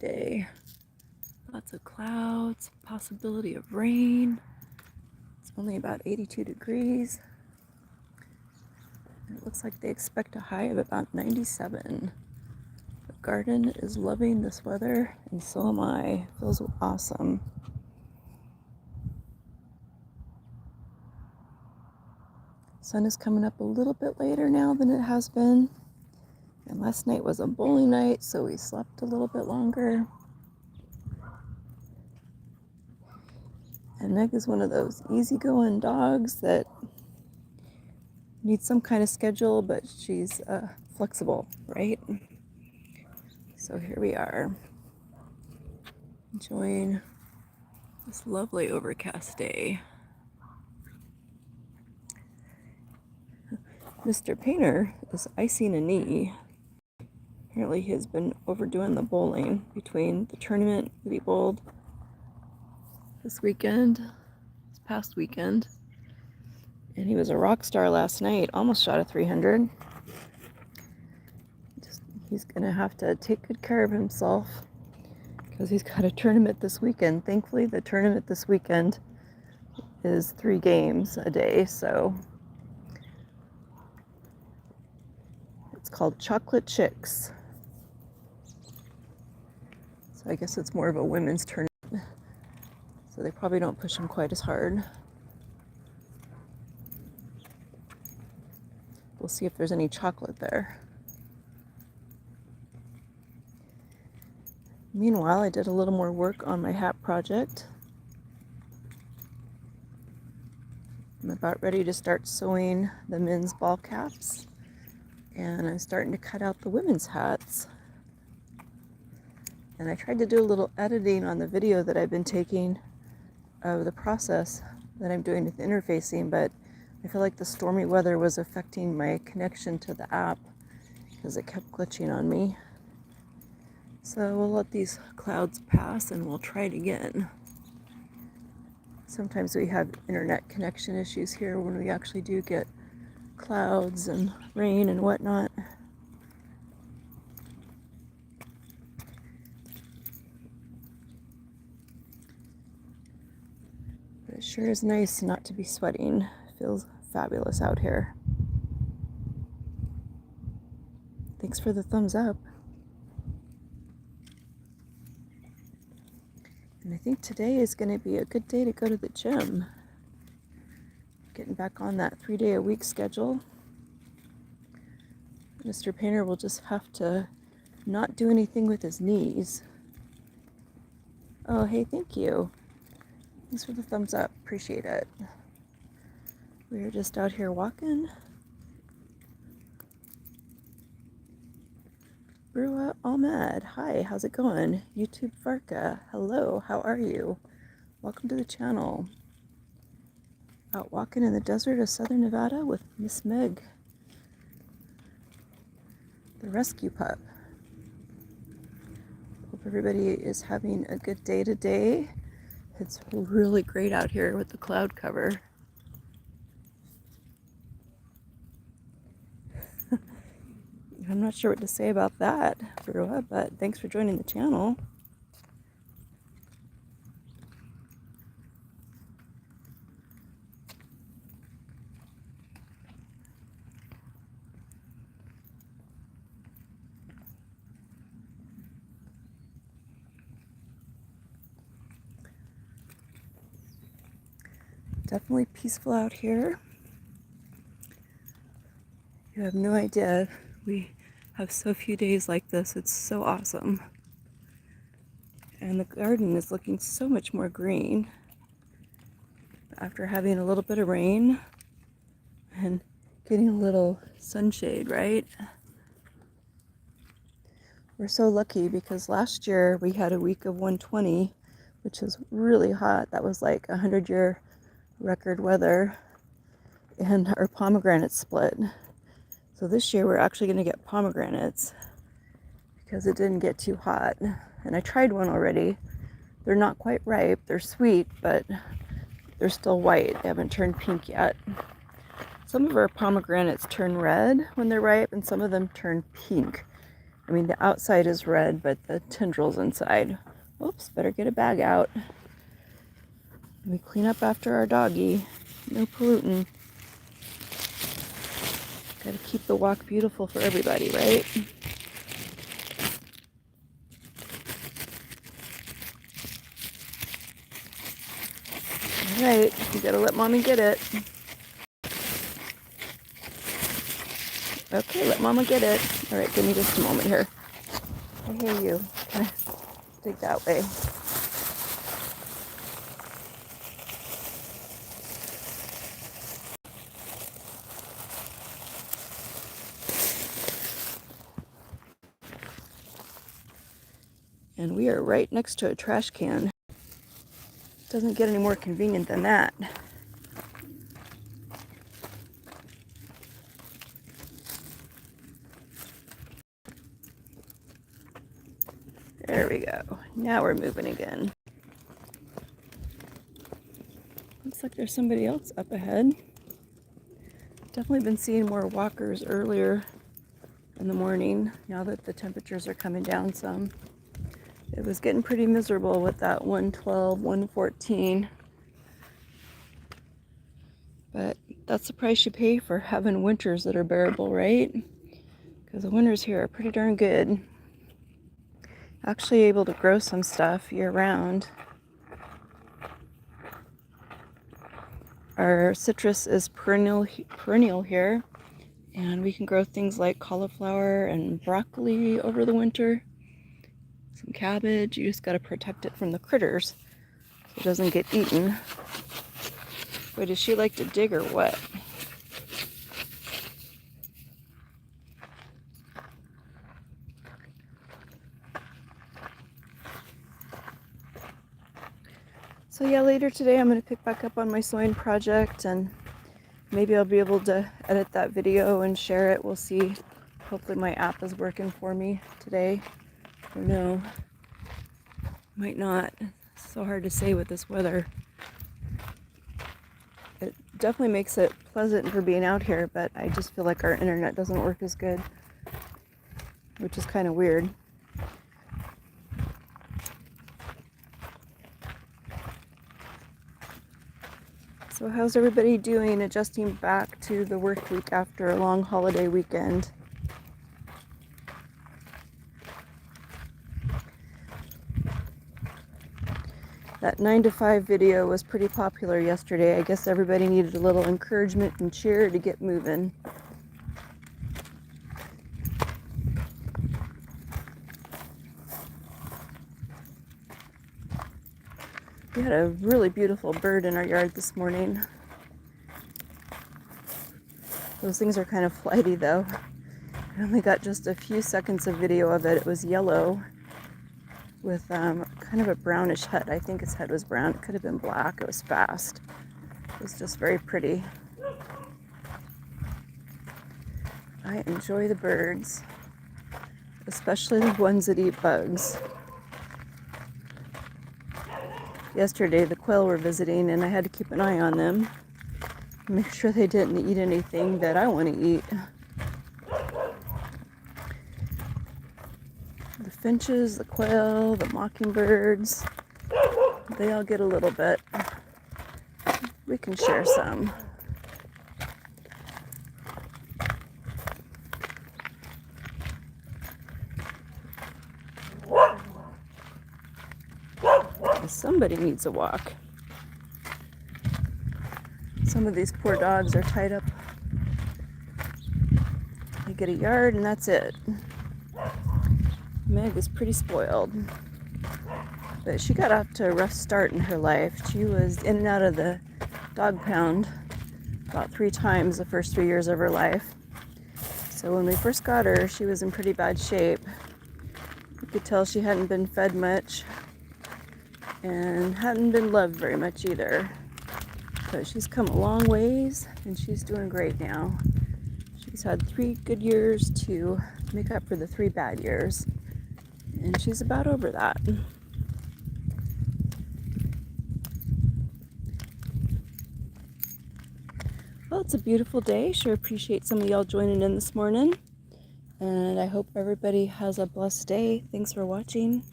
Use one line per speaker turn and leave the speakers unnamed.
day. Lots of clouds, possibility of rain. It's only about 82 degrees. And it looks like they expect a high of about 97. The garden is loving this weather, and so am I. Feels awesome. Sun is coming up a little bit later now than it has been. And last night was a bowling night, so we slept a little bit longer. And Meg is one of those easygoing dogs that needs some kind of schedule, but she's flexible, right? So here we are, enjoying this lovely overcast day. Mr. Painter is icing a knee. Apparently he has been overdoing the bowling between the tournament that he bowled this past weekend. And he was a rock star last night, almost shot a 300. He's gonna have to take good care of himself because he's got a tournament this weekend. Thankfully, the tournament this weekend is 3 games a day, so it's called Chocolate Chicks. So I guess it's more of a women's tournament, so they probably don't push him quite as hard. We'll see if there's any chocolate there. Meanwhile, I did a little more work on my hat project. I'm about ready to start sewing the men's ball caps, and I'm starting to cut out the women's hats. And I tried to do a little editing on the video that I've been taking of the process that I'm doing with interfacing, but I feel like the stormy weather was affecting my connection to the app because it kept glitching on me. So we'll let these clouds pass and we'll try it again. Sometimes we have internet connection issues here when we actually do get clouds and rain and whatnot. But it sure is nice not to be sweating. It feels fabulous out here. Thanks for the thumbs up. And I think today is going to be a good day to go to the gym. Getting back on that 3-day-a-week schedule. Mr. Painter will just have to not do anything with his knees. Oh, hey, thank you. Thanks for the thumbs up. Appreciate it. We are just out here walking. Brua Ahmed, hi, how's it going? YouTube Farka, hello, how are you? Welcome to the channel. Out walking in the desert of southern Nevada with Miss Meg, the rescue pup. Hope everybody is having a good day today. It's really great out here with the cloud cover. I'm not sure what to say about that, Brua, but thanks for joining the channel. Definitely peaceful out here. You have no idea. We have so few days like this. It's so awesome. And the garden is looking so much more green after having a little bit of rain and getting a little sunshade, right? We're so lucky because last year we had a week of 120, which is really hot. That was like 100-year record weather, and our pomegranates split. So this year we're actually going to get pomegranates because it didn't get too hot. And I tried one already. They're not quite ripe. They're sweet, but they're still white. They haven't turned pink yet. Some of our pomegranates turn red when they're ripe, and some of them turn pink. I mean, the outside is red, but the tendrils inside. Whoops, better get a bag out. We clean up after our doggy. No polluting. Gotta keep the walk beautiful for everybody, right? All right, you gotta let mommy get it. Okay, let mama get it. All right, give me just a moment here. I hear you. Kind of dig that way. And we are right next to a trash can. Doesn't get any more convenient than that. There we go. Now we're moving again. Looks like there's somebody else up ahead. Definitely been seeing more walkers earlier in the morning, now that the temperatures are coming down some. It was getting pretty miserable with that 112, 114. But that's the price you pay for having winters that are bearable, right? Because the winters here are pretty darn good. Actually able to grow some stuff year round. Our citrus is perennial here, and we can grow things like cauliflower and broccoli over the winter. Some cabbage. You just got to protect it from the critters so it doesn't get eaten. Boy, does she like to dig or what? So yeah, later today I'm going to pick back up on my sewing project, and maybe I'll be able to edit that video and share it. We'll see. Hopefully my app is working for me today. Or no, might not. It's so hard to say with this weather. It definitely makes it pleasant for being out here, but I just feel like our internet doesn't work as good, which is kind of weird. So how's everybody doing adjusting back to the work week after a long holiday weekend? That 9 to 5 video was pretty popular yesterday. I guess everybody needed a little encouragement and cheer to get moving. We had a really beautiful bird in our yard this morning. Those things are kind of flighty though. I only got just a few seconds of video of it. It was yellow with kind of a brownish head. I think its head was brown. It could have been black. It was fast. It was just very pretty. I enjoy the birds, especially the ones that eat bugs. Yesterday the quail were visiting and I had to keep an eye on them, make sure they didn't eat anything that I want to eat. The finches, the quail, the mockingbirds, they all get a little bit. We can share some. Somebody needs a walk. Some of these poor dogs are tied up. They get a yard and that's it. Meg is pretty spoiled. But she got off to a rough start in her life. She was in and out of the dog pound about 3 times the first 3 years of her life. So when we first got her, she was in pretty bad shape. You could tell she hadn't been fed much and hadn't been loved very much either. But she's come a long ways and she's doing great now. She's had 3 good years to make up for the 3 bad years. And she's about over that. Well, it's a beautiful day. Sure appreciate some of y'all joining in this morning. And I hope everybody has a blessed day. Thanks for watching.